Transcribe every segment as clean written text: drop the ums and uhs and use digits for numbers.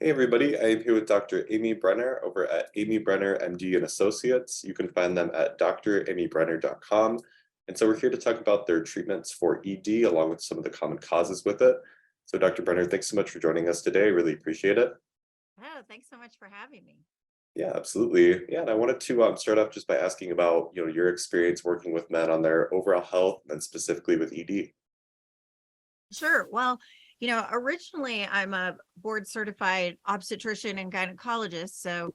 Hey everybody, I am here with Dr. Amy Brenner over at Amy Brenner MD and Associates. You can find them at dramybrenner.com. And so we're here to talk about their treatments for ED along with some of the common causes with it. So Dr. Brenner, thanks so much for joining us today. Really appreciate it. Oh, thanks so much for having me. Yeah, absolutely. Yeah, and I wanted to start off just by asking about, your experience working with men on their overall health and then specifically with ED. Sure. Well, originally I'm a board certified obstetrician and gynecologist. So,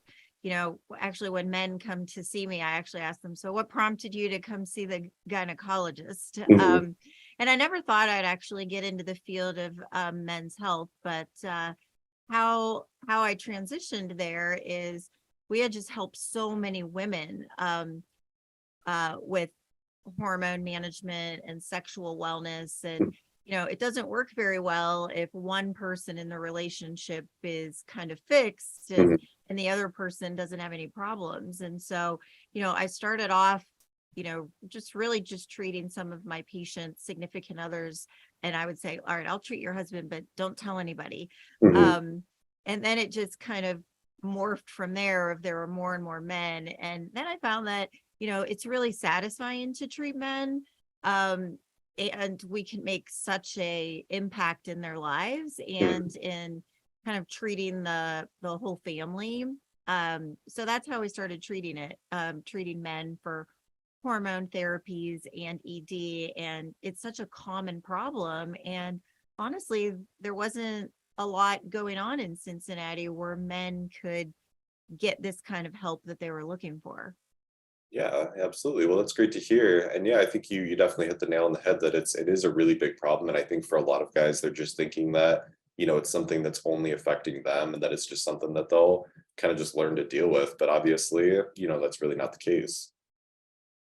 actually, when men come to see me, I actually ask them, so what prompted you to come see the gynecologist? Hmm. And I never thought I'd actually get into the field of men's health, but how I transitioned there is we had just helped so many women with hormone management and sexual wellness. And it doesn't work very well if one person in the relationship is kind of fixed and the other person doesn't have any problems. And so I started off just really just treating some of my patients, significant others, and I would say, all right, I'll treat your husband, but don't tell anybody. Hmm. And then it just kind of morphed from there. If there were more and more men, and then I found that it's really satisfying to treat men. And we can make such a impact in their lives and in kind of treating the whole family. So that's how we started treating men for hormone therapies and ED. And it's such a common problem. And honestly, there wasn't a lot going on in Cincinnati where men could get this kind of help that they were looking for. Yeah, absolutely. Well, that's great to hear. And yeah, I think you definitely hit the nail on the head that it is a really big problem. And I think for a lot of guys, they're just thinking that, it's something that's only affecting them and that it's just something that they'll kind of just learn to deal with. But obviously, that's really not the case.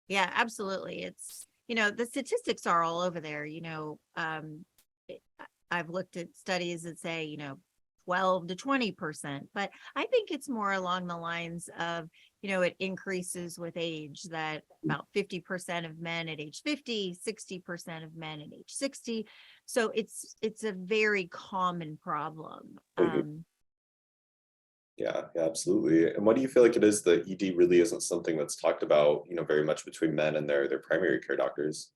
Yeah, absolutely. It's, the statistics are all over there. It- I've looked at studies that say, 12 to 20%, but I think it's more along the lines of, it increases with age, that about 50% of men at age 50, 60% of men at age 60. So it's a very common problem. Mhm. Yeah, yeah, absolutely. And what do you feel like it is that ED really isn't something that's talked about, very much between men and their primary care doctors?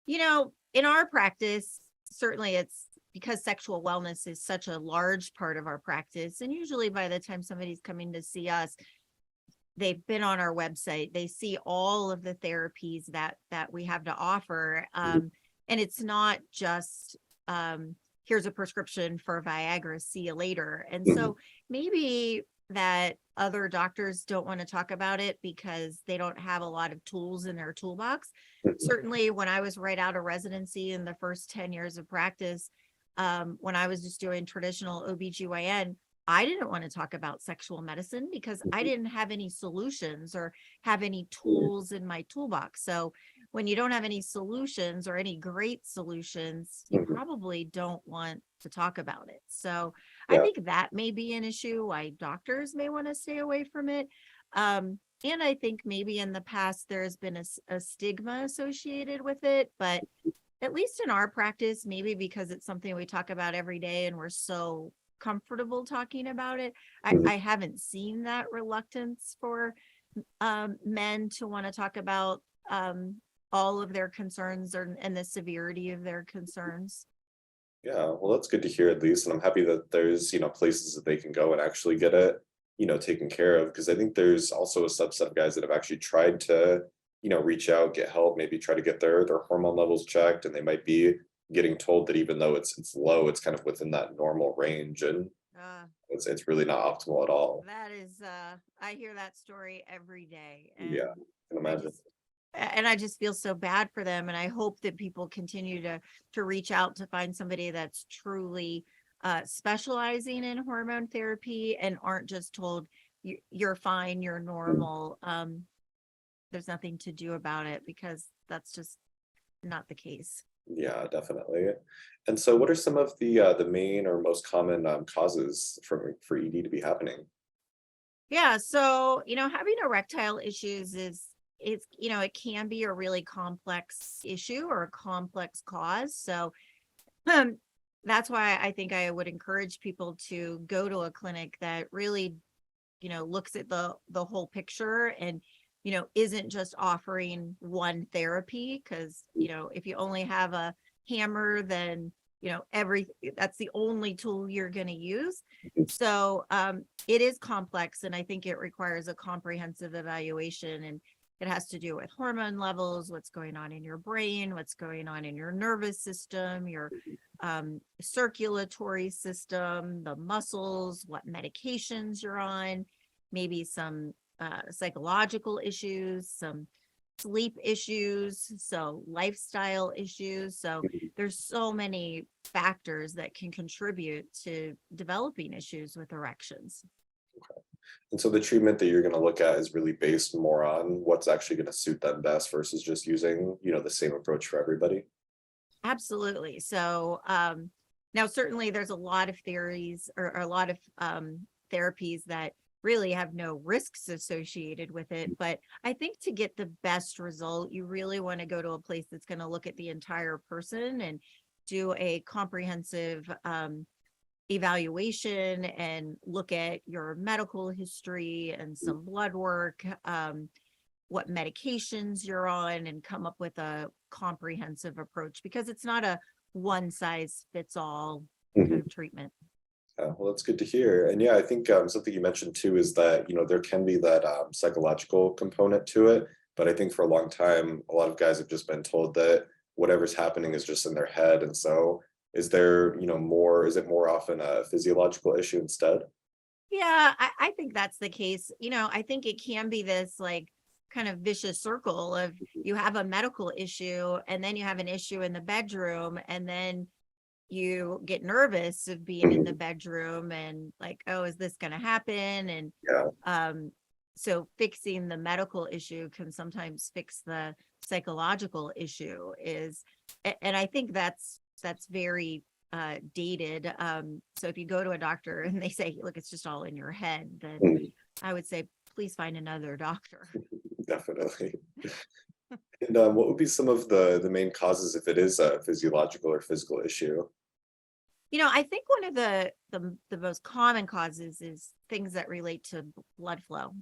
In our practice, certainly it's because sexual wellness is such a large part of our practice. And usually by the time somebody's coming to see us, they've been on our website, they see all of the therapies that we have to offer. Mhm. And it's not just here's a prescription for Viagra, see you later. And Mhm. so maybe that other doctors don't want to talk about it because they don't have a lot of tools in their toolbox. Mhm. Certainly when I was right out of residency in the first 10 years of practice, when I was just doing traditional OBGYN, I didn't want to talk about sexual medicine because I Mhm. didn't have any solutions or have any Mhm. tools in my toolbox. So when you don't have any solutions or any great solutions, you Mhm. probably don't want to talk about it. So I Yeah. think that may be an issue why doctors may want to stay away from it. And I think maybe in the past there's been a stigma associated with it, but at least in our practice, maybe because it's something we talk about every day and we're so comfortable talking about it, Mhm. I haven't seen that reluctance for men to want to talk about all of their concerns and the severity of their concerns. Yeah, well, that's good to hear at least, and I'm happy that there's, places that they can go and actually get it, taken care of. Because I think there's also a subset of guys that have actually tried to, reach out, get help, maybe try to get their hormone levels checked, and they might be getting told that even though it's low, it's kind of within that normal range, and Uh, it's really not optimal at all. that is, I hear that story every day, Yeah, I can I imagine. just, and I just feel so bad for them. And I hope that people continue to reach out to find somebody that's truly specializing in hormone therapy and aren't just told you're fine, you're Mm. normal. There's nothing to do about it because that's just not the case. Yeah, definitely. And so, what are some of the main or most common causes for ED to be happening? Yeah, so having erectile issues is it's it can be a really complex issue or a complex cause. So that's why I think I would encourage people to go to a clinic that really, looks at the whole picture and, isn't just offering one therapy. Cause, if you only have a hammer, then, that's the only tool you're going to use. So it is complex, and I think it requires a comprehensive evaluation, and it has to do with hormone levels, what's going on in your brain, what's going on in your nervous system, your circulatory system, the muscles, what medications you're on, maybe some psychological issues, some sleep issues, so lifestyle issues. So there's so many factors that can contribute to developing issues with erections. And so the treatment that you're going to look at is really based more on what's actually going to suit them best versus just using, the same approach for everybody. Absolutely. So now certainly there's a lot of theories or a lot of therapies that really have no risks associated with it. But I think to get the best result, you really want to go to a place that's going to look at the entire person and do a comprehensive evaluation and look at your medical history and some blood work, what medications you're on, and come up with a comprehensive approach, because it's not a one size fits all kind of treatment. Well, that's good to hear. And yeah, I think something you mentioned too is that, there can be that psychological component to it. But I think for a long time, a lot of guys have just been told that whatever's happening is just in their head. And so is there, is it more often a physiological issue instead? Yeah, I think that's the case. I think it can be this like kind of vicious circle of you have a medical issue, and then you have an issue in the bedroom, and then you get nervous of being in the bedroom and like, oh, is this going to happen? And Yeah. so fixing the medical issue can sometimes fix the psychological issue and I think that's very dated. So if you go to a doctor and they say, look, it's just all in your head, then I would say, please find another doctor. Definitely. And what would be some of the main causes if it is a physiological or physical issue? I think one of the most common causes is things that relate to blood flow.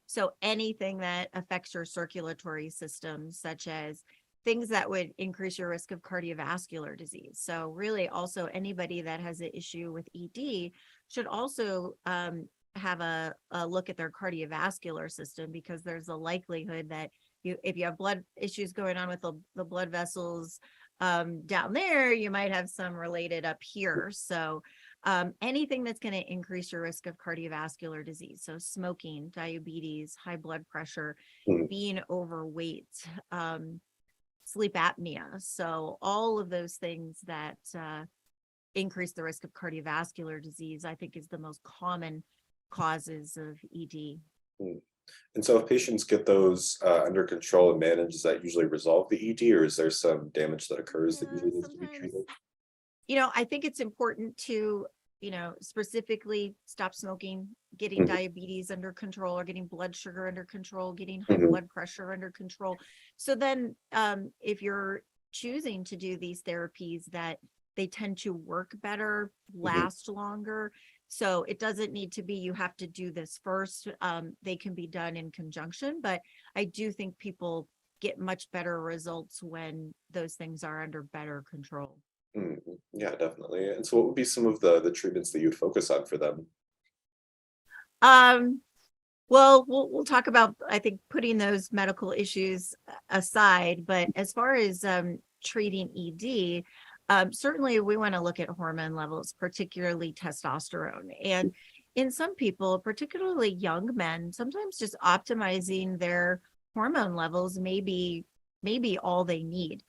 So anything that affects your circulatory system, such as things that would increase your risk of cardiovascular disease. So really also anybody that has an issue with ED should also have a look at their cardiovascular system, because there's a likelihood that if you have blood issues going on with the blood vessels down there, you might have some related up here. So anything that's going to increase your risk of cardiovascular disease. So smoking, diabetes, high blood pressure, being overweight, sleep apnea. So all of those things that increase the risk of cardiovascular disease, I think, is the most common causes of ED. And so if patients get those under control and managed, does that usually resolve the ED, or is there some damage that occurs that usually needs to be treated? I think it's important to, specifically stop smoking, getting diabetes under control, or getting blood sugar under control, getting high blood pressure under control. So then if you're choosing to do these therapies, that they tend to work better, last longer. So it doesn't need to be, you have to do this first. They can be done in conjunction, but I do think people get much better results when those things are under better control. Yeah, definitely. And so what would be some of the treatments that you'd focus on for them? Well, we'll talk about, I think, putting those medical issues aside, but as far as treating ED, certainly we want to look at hormone levels, particularly testosterone. And in some people, particularly young men, sometimes just optimizing their hormone levels may be all they need.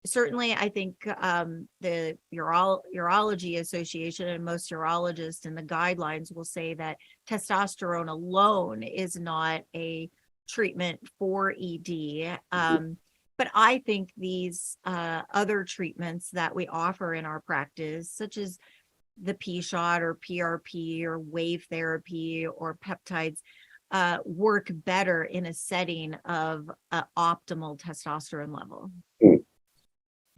Certainly, I think the Urology Association and most urologists and the guidelines will say that testosterone alone is not a treatment for ED. But I think these other treatments that we offer in our practice, such as the P shot or PRP or wave therapy or peptides, work better in a setting of optimal testosterone level.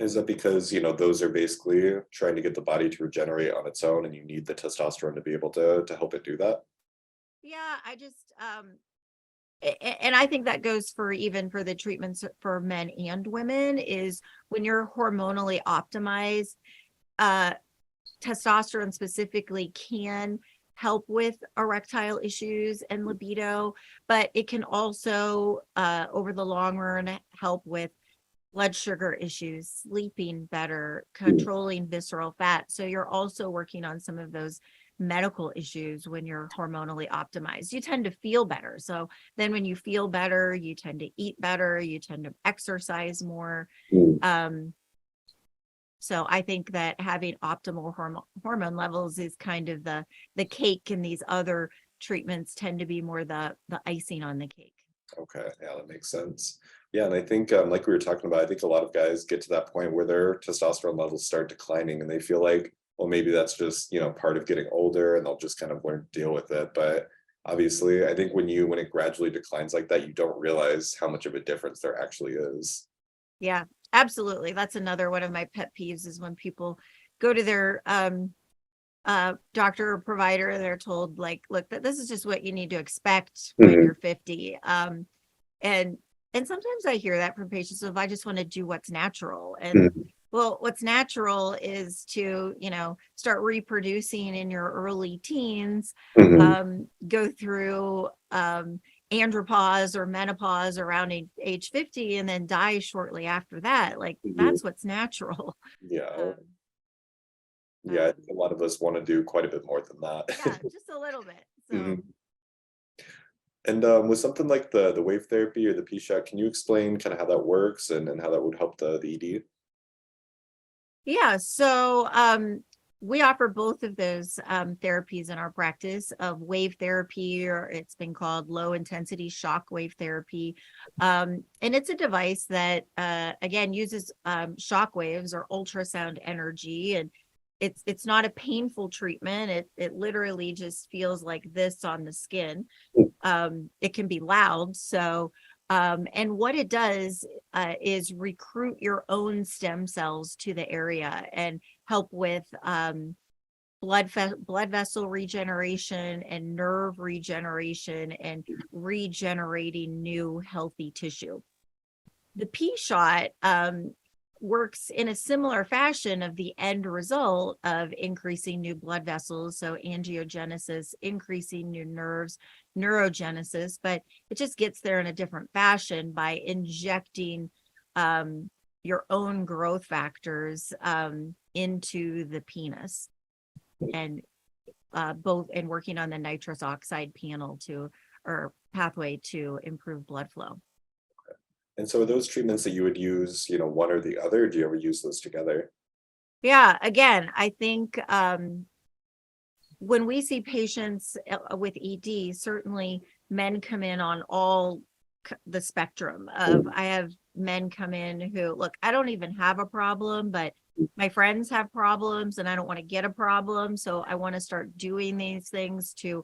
Is that because, those are basically trying to get the body to regenerate on its own and you need the testosterone to be able to help it do that? Yeah, I just and I think that goes for even for the treatments for men and women is when you're hormonally optimized, uh testosterone specifically can help with erectile issues and libido, but it can also over the long run help with blood sugar issues, sleeping better, Mm. controlling visceral fat. So you're also working on some of those medical issues when you're hormonally optimized. You tend to feel better. So then when you feel better, you tend to eat better, you tend to exercise more. Mm. Um, so I think that having optimal hormone levels is kind of the cake, and these other treatments tend to be more the icing on the cake. Okay, yeah, that makes sense. Yeah, and I think, like we were talking about, I think a lot of guys get to that point where their testosterone levels start declining and they feel like, well, maybe that's just, part of getting older and they'll just kind of learn to deal with it. But obviously, I think when it gradually declines like that, you don't realize how much of a difference there actually is. Yeah, absolutely. That's another one of my pet peeves is when people go to their doctor or provider and they're told like, look, this is just what you need to expect when Mhm. you're 50. And and sometimes I hear that from patients of I just want to do what's natural. And Mhm. well, what's natural is to, start reproducing in your early teens, Mhm. go through andropause or menopause around age 50 and then die shortly after that. Like Mhm. that's what's natural. Yeah. Um, Yeah, I um, think a lot of us want to do quite a bit more than yeah, that. just a little bit. So Mhm. And with something like the wave therapy or the P shot, can you explain kind of how that works and how that would help the ED? yeah, so we offer both of those therapies in our practice of wave therapy, or it's been called low intensity shock wave therapy. And it's a device that, again, uses shock waves or ultrasound energy. And it's not a painful treatment. It literally just feels like this on the skin. It can be loud. So, and what it does is recruit your own stem cells to the area and help with blood vessel regeneration and nerve regeneration and regenerating new healthy tissue. The P shot works in a similar fashion of the end result of increasing new blood vessels. So angiogenesis, increasing new nerves, neurogenesis, but it just gets there in a different fashion by injecting your own growth factors into the penis and both and working on the nitrous oxide panel to or pathway to improve blood flow. And so are those treatments that you would use, one or the other? Or do you ever use those together? Yeah, again, I think when we see patients with ED, certainly men come in on all the spectrum of, Mm. I have men come in who, look, I don't even have a problem, but my friends have problems and I don't want to get a problem. So I want to start doing these things to,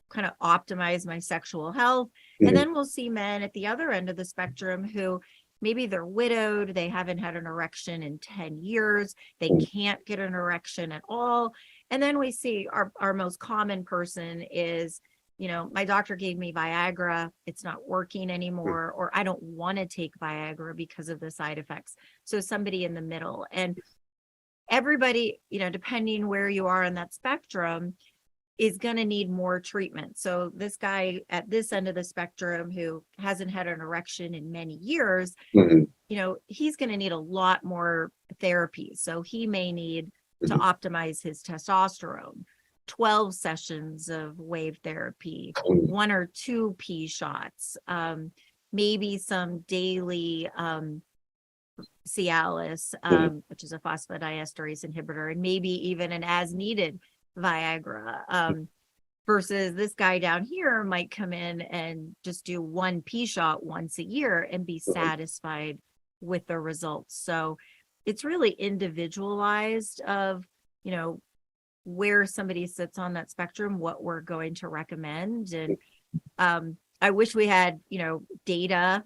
kind of optimize my sexual health. And Mhm. then we'll see men at the other end of the spectrum who maybe they're widowed, they haven't had an erection in 10 years, they Mm. can't get an erection at all. And then we see our most common person is, my doctor gave me Viagra, it's not working Mm. anymore, or I don't want to take Viagra because of the side effects. So somebody in the middle. And everybody, depending where you are in that spectrum, is going to need more treatment. So this guy at this end of the spectrum who hasn't had an erection in many years, Mhm. he's going to need a lot more therapy. So he may need to Mhm. optimize his testosterone, 12 sessions of wave therapy, Mm. one or two P shots, maybe some daily Cialis, Mhm. which is a phosphodiesterase inhibitor, and maybe even an as needed Viagra. Versus this guy down here might come in and just do one P shot once a year and be Mhm. satisfied with the results. So it's really individualized of, where somebody sits on that spectrum, what we're going to recommend. And I wish we had, data,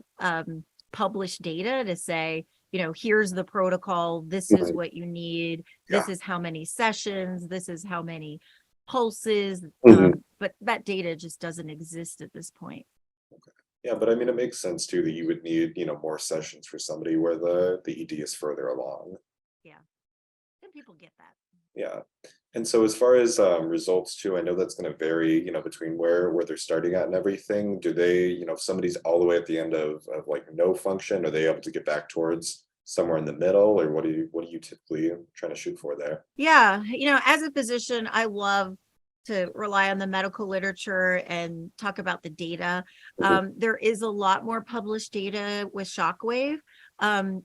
published data to say, here's the protocol, this is Mhm. what you need, Yeah. this is how many sessions, this is how many pulses. Mhm. But that data just doesn't exist at this point. Yeah, but I mean, it makes sense too that you would need, more sessions for somebody where the ED is further along. Yeah. And people get that. Yeah. And so as far as results too, I know that's going to vary, between where they're starting at and everything. Do they, if somebody's all the way at the end of like no function, are they able to get back towards somewhere in the middle, or what are you typically trying to shoot for there? Yeah. As a physician, I love to rely on the medical literature and talk about the data. Mhm. There is a lot more published data with shockwave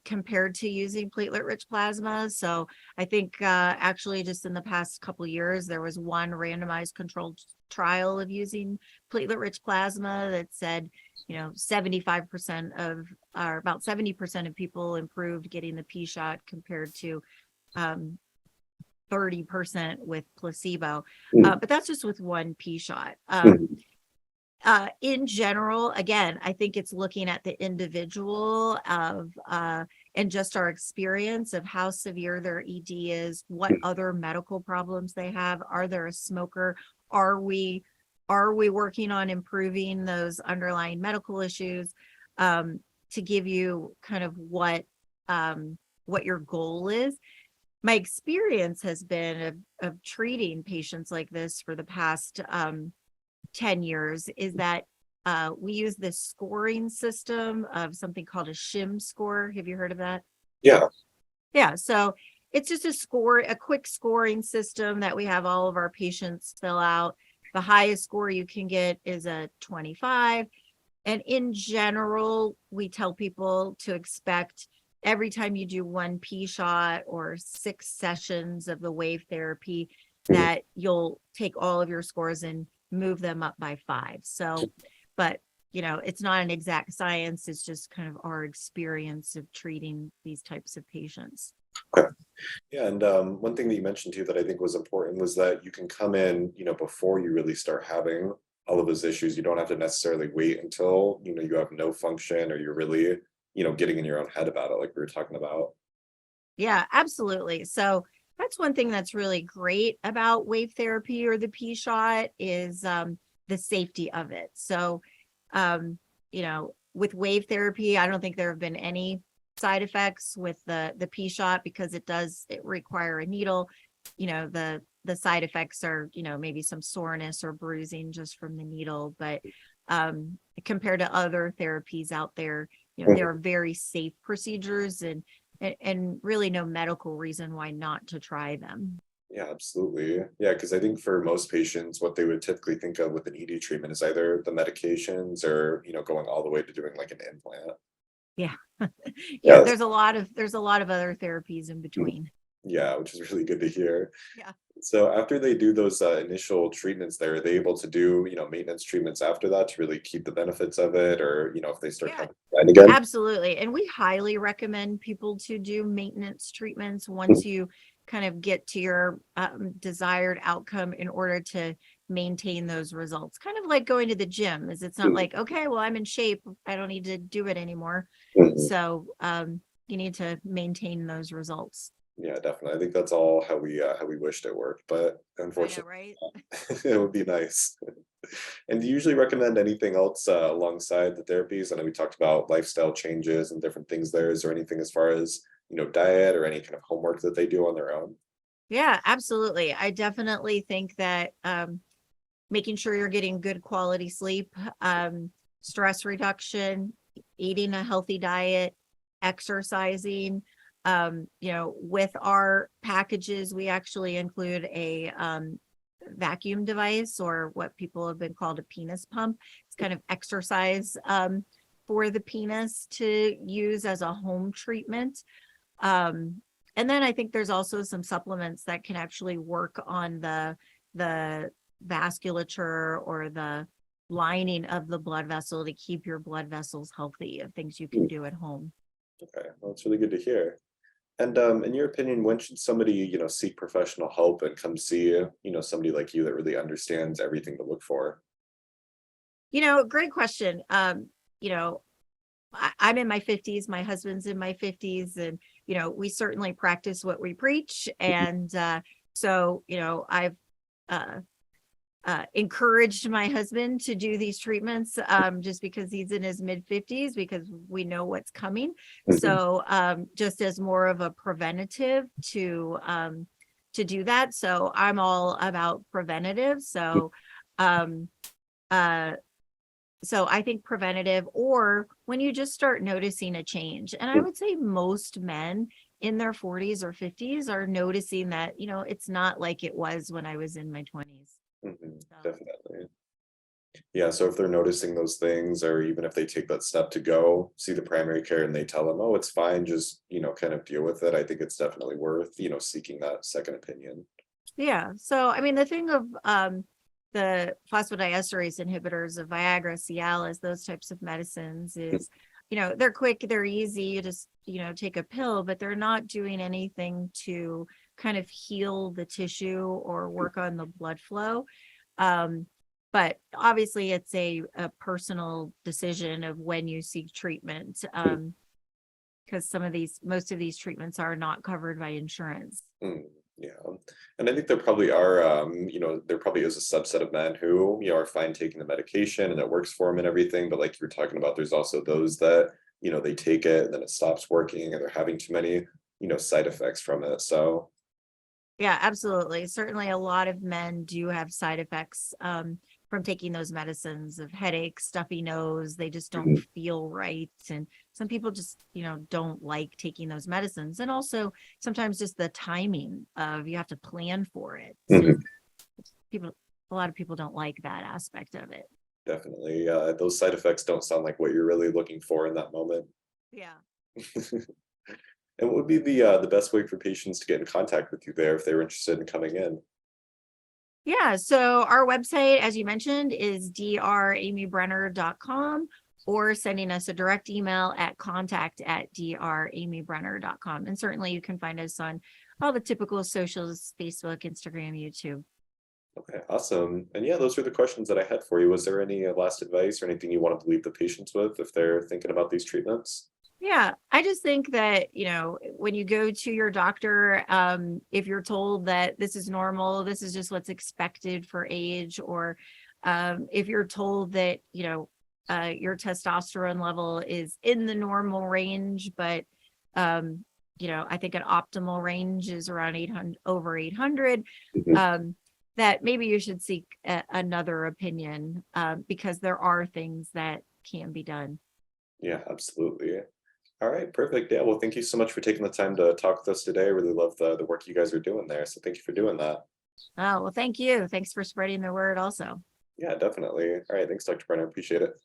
compared to using platelet-rich plasma. So I think actually just in the past couple years, there was one randomized controlled trial of using platelet-rich plasma that said, 75% of, or about 70% of people improved getting the P shot compared to um, 30% with placebo. Mhm. But that's just with one P shot. Mhm. In general, again, I think it's looking at the individual and just our experience of how severe their ED is, what other medical problems they have. Are they a smoker? Are we working on improving those underlying medical issues to give you kind of what your goal is? My experience has been of treating patients like this for the past 10 years is that we use this scoring system of something called a shim score. Have you heard of that? Yeah. Yeah. So it's just a quick scoring system that we have all of our patients fill out. The highest score you can get is a 25. And in general, we tell people to expect every time you do one P shot or 6 sessions of the wave therapy, Mhm. that you'll take all of your scores and move them up by 5. So, but it's not an exact science. It's just kind of our experience of treating these types of patients. Okay. Yeah, and one thing that you mentioned too that I think was important was that you can come in, before you really start having all of those issues. You don't have to necessarily wait until, you have no function or you're really, getting in your own head about it, like we were talking about. Yeah, absolutely. So that's one thing that's really great about wave therapy or the P shot is the safety of it. So, with wave therapy, I don't think there have been any side effects with the P shot because it require a needle. The side effects are, maybe some soreness or bruising just from the needle, but compared to other therapies out there, there are very safe procedures and really no medical reason why not to try them. Yeah, absolutely. Yeah, because I think for most patients, what they would typically think of with an ED treatment is either the medications or, going all the way to doing like an implant. Yeah. Yeah, Yeah. there's a lot of other therapies in Mhm. between. Yeah, which is really good to hear. Yeah. So after they do those initial treatments there, are they able to do, maintenance treatments after that to really keep the benefits of it? Or, if they start Yeah, to decline again? absolutely. And we highly recommend people to do maintenance treatments Mhm. once you kind of get to your desired outcome in order to maintain those results. Kind of like going to the gym, is it's not Mhm. like, okay, well, I'm in shape, I don't need to do it anymore. Mhm. So you need to maintain those results. Yeah, definitely. I think that's all how we wished it worked, but I know, unfortunately, right? it would be nice. And do you usually recommend anything else alongside the therapies? I know we talked about lifestyle changes and different things there. Is there anything as far as, diet or any kind of homework that they do on their own? Yeah, absolutely. I definitely think that making sure you're getting good quality sleep, stress reduction, eating a healthy diet, exercising. With our packages, we actually include a vacuum device or what people have been called a penis pump. It's kind of exercise for the penis to use as a home treatment. Um, and then I think there's also some supplements that can actually work on the vasculature or the lining of the blood vessel to keep your blood vessels healthy, of things you can Mm. do at home. Okay, well, it's really good to hear. And in your opinion, when should somebody, seek professional help and come see somebody like you that really understands everything to look for? Great question. You know, I'm in my 50s, my husband's in my 50s, and, we certainly practice what we preach. And so, I've uh, encouraged my husband to do these treatments just because he's in his mid 50s, because we know what's coming. Mhm. So just as more of a preventative to do that. So I'm all about preventative. Um, uh, so I think preventative, or when you just start noticing a change. And I would say most men in their 40s or 50s are noticing that, it's not like it was when I was in my 20s. So, Definitely. Yeah, so if they're noticing those things, or even if they take that step to go see the primary care and they tell them, oh, it's fine, just, kind of deal with it, I think it's definitely worth, seeking that second opinion. yeah. So, I mean, the thing of the phosphodiesterase inhibitors of Viagra, Cialis, those types of medicines is, they're quick, they're easy. You just, take a pill, but they're not doing anything to kind of heal the tissue or work on the blood flow. But obviously, it's a personal decision of when you seek treatment, because most of these treatments are not covered by insurance. Mm, yeah. And I think there probably are, there probably is a subset of men who, are fine taking the medication and it works for them and everything. But like you were talking about, there's also those that, they take it and then it stops working and they're having too many, side effects from it. So, Yeah, absolutely. Certainly, a lot of men do have side effects from taking those medicines of headaches, stuffy nose. They just don't mhm, feel right. And some people just, don't like taking those medicines. And also sometimes just the timing of you have to plan for it. mhm, People, a lot of people don't like that aspect of it. definitely. Those side effects don't sound like what you're really looking for in that moment. Yeah. And what would be the best way for patients to get in contact with you there if they were interested in coming in? Yeah. So our website, as you mentioned, is dramybrenner.com, or sending us a direct email at contact@dramybrenner.com. And certainly you can find us on all the typical socials, Facebook, Instagram, YouTube. Okay, awesome. And yeah, those are the questions that I had for you. Was there any last advice or anything you wanted to leave the patients with if they're thinking about these treatments? Yeah, I just think that, when you go to your doctor, if you're told that this is normal, this is just what's expected for age, or if you're told that, your testosterone level is in the normal range, but, I think an optimal range is around 800, over 800, Mhm. that maybe you should seek another opinion, because there are things that can be done. Yeah, absolutely. All right, perfect. Yeah, well, thank you so much for taking the time to talk with us today. I really love the work you guys are doing there. So thank you for doing that. Oh, well, thank you. Thanks for spreading the word also. Yeah, definitely. All right, thanks, Dr. Brenner. Appreciate it.